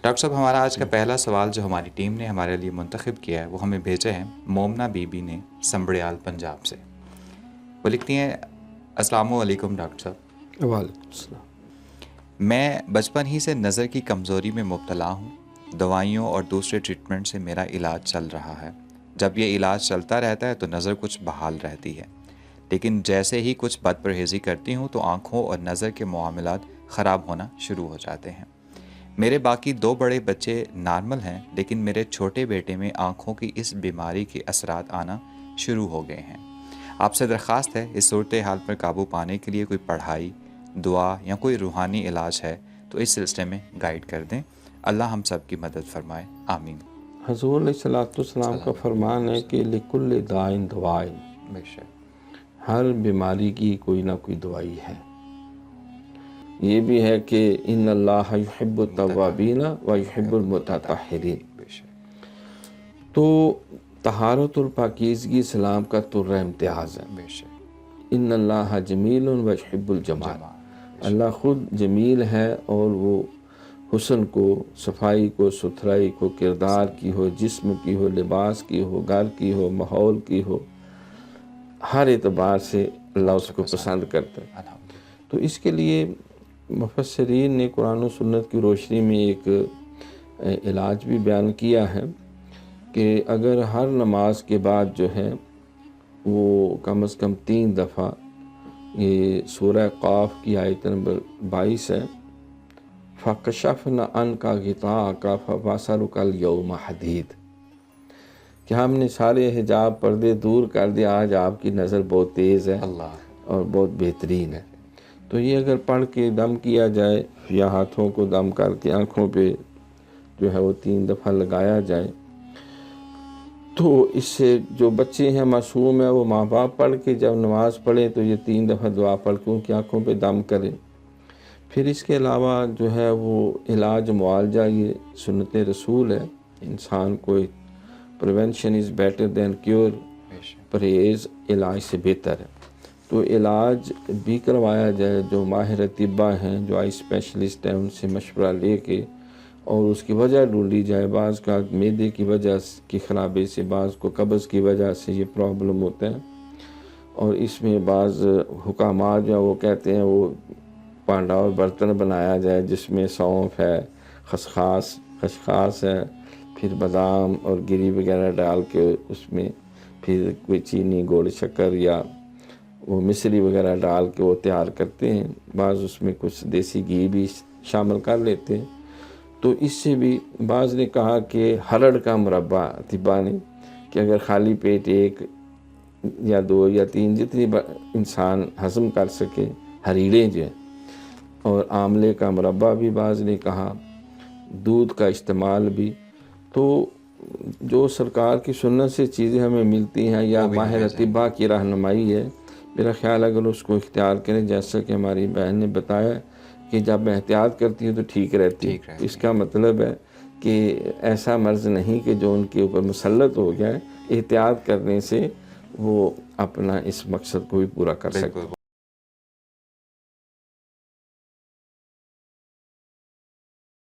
Doctor صاحب ہمارا آج کا پہلا سوال جو ہماری ٹیم نے ہمارے لیے منتخب کیا ہے وہ ہمیں بھیجے ہیں مومنا بی بی نے سمبڑیال پنجاب سے. وہ لکھتی ہیں السلام علیکم ڈاکٹر صاحب. وعلیکم السلام. میں بچپن ہی سے نظر کی کمزوری میں مبتلا ہوں. دوائیوں اور دوسرے ٹریٹمنٹ سے میرا علاج چل رہا ہے. جب یہ علاج چلتا رہتا ہے تو نظر کچھ بحال رہتی ہے، لیکن جیسے ہی کچھ بد پرہیزی کرتی ہوں تو آنکھوں اور نظر کے معاملات خراب ہونا شروع ہو جاتے ہیں. میرے باقی 2 بڑے بچے نارمل ہیں، لیکن میرے چھوٹے بیٹے میں آنکھوں کی اس بیماری کے اثرات آنا شروع ہو گئے ہیں. آپ سے درخواست ہے اس صورتحال پر قابو پانے کے لیے کوئی پڑھائی، دعا یا کوئی روحانی علاج ہے تو اس سلسلے میں گائیڈ کر دیں. اللہ ہم سب کی مدد فرمائے، آمین. حضور علیہ الصلوۃ والسلام کا فرمان ہے کہ لکل دائن دوائن، بے شک ہر بیماری کی کوئی نہ کوئی دوائی ہے. یہ بھی ہے کہ ان اللہ یحب التوابین و یحب المتطہرین. بے شک تو طہارت اور پاکیزگی اسلام کا تر امتیاز ہے. بے شک ان اللہ جمیل و یحب الجمال. اللہ خود جمیل ہے اور وہ حسن کو، صفائی کو، ستھرائی کو، کردار کی ہو، جسم کی ہو، لباس کی ہو، گھر کی ہو، ماحول کی ہو، ہر اعتبار سے اللہ اس کو پسند کرتا ہے. تو اس کے لیے مفسرین نے قرآن و سنت کی روشنی میں ایک علاج بھی بیان کیا ہے کہ اگر ہر نماز کے بعد جو ہے وہ کم از کم 3 دفعہ یہ سورہ قاف کی آیت نمبر 22 ہے، فَكَشَفْنَا عَنْكَ غِطَاءَكَ فَبَصَرُكَ الْيَوْمَ حَدِيدٌ، کہ ہم نے سارے حجاب پردے دور کر دیا، آج آپ کی نظر بہت تیز ہے اللہ. اور بہت بہترین ہے. تو یہ اگر پڑھ کے دم کیا جائے یا ہاتھوں کو دم کر کے آنکھوں پہ جو ہے وہ 3 دفعہ لگایا جائے تو اس سے جو بچے ہیں معصوم ہیں وہ ماں باپ پڑھ کے جب نماز پڑھیں تو یہ 3 دفعہ دعا پڑھ کے ان کی آنکھوں پہ دم کریں. پھر اس کے علاوہ جو ہے وہ علاج معالجہ یہ سنت رسول ہے. انسان کو prevention is better than cure, پرہیز علاج سے بہتر ہے. تو علاج بھی کروایا جائے، جو ماہر طبہ ہیں، جو آئی اسپیشلسٹ ہیں، ان سے مشورہ لے کے اور اس کی وجہ ڈھونڈی جائے. بعض کا معدے کی وجہ کی خرابی سے، بعض کو قبض کی وجہ سے یہ پرابلم ہوتا ہے. اور اس میں بعض حکامات جو وہ کہتے ہیں وہ پانڈا اور برتن بنایا جائے جس میں سونف ہے، خسخاس ہے، پھر بادام اور گری وغیرہ ڈال کے اس میں پھر کوئی چینی، گڑ، شکر یا وہ مصری وغیرہ ڈال کے وہ تیار کرتے ہیں. بعض اس میں کچھ دیسی گھی بھی شامل کر لیتے ہیں. تو اس سے بھی بعض نے کہا کہ ہرڑ کا مربع طبا نے کہ اگر خالی پیٹ 1 یا 2 یا 3 جتنی انسان ہضم کر سکے ہریڑے جو ہیں، اور آملے کا مربع بھی بعض نے کہا، دودھ کا استعمال بھی. تو جو سرکار کی سنت سے چیزیں ہمیں ملتی ہیں یا ماہر طبہ کی رہنمائی ہے، میرا خیال اگر اس کو اختیار کریں، جیسا کہ ہماری بہن نے بتایا کہ جب میں احتیاط کرتی ہوں تو ٹھیک رہتی ہے. اس کا مطلب ہے کہ ایسا مرض نہیں کہ جو ان کے اوپر مسلط ہو گیا ہے. احتیاط کرنے سے وہ اپنا اس مقصد کو بھی پورا کر سکتے ہیں.